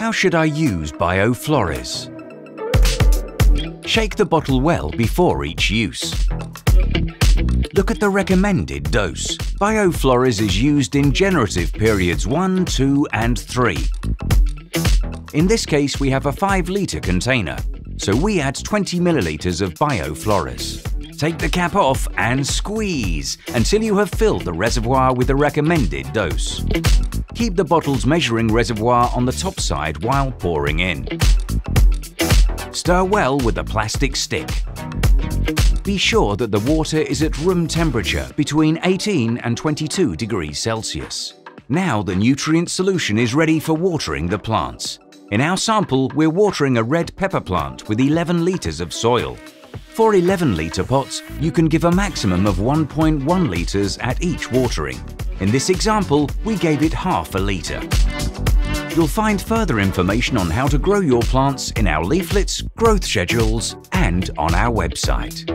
How should I use BioFlores? Shake the bottle well before each use. Look at the recommended dose. BioFlores is used in generative periods 1, 2 and 3. In this case we have a 5-litre container, so we add 20 milliliters of BioFlores. Take the cap off and squeeze until you have filled the reservoir with the recommended dose. Keep the bottle's measuring reservoir on the top side while pouring in. Stir well with a plastic stick. Be sure that the water is at room temperature between 18 and 22 degrees Celsius. Now the nutrient solution is ready for watering the plants. In our sample, we're watering a red pepper plant with 11 litres of soil. For 11-litre pots, you can give a maximum of 1.1 litres at each watering. In this example, we gave it half a litre. You'll find further information on how to grow your plants in our leaflets, growth schedules, and on our website.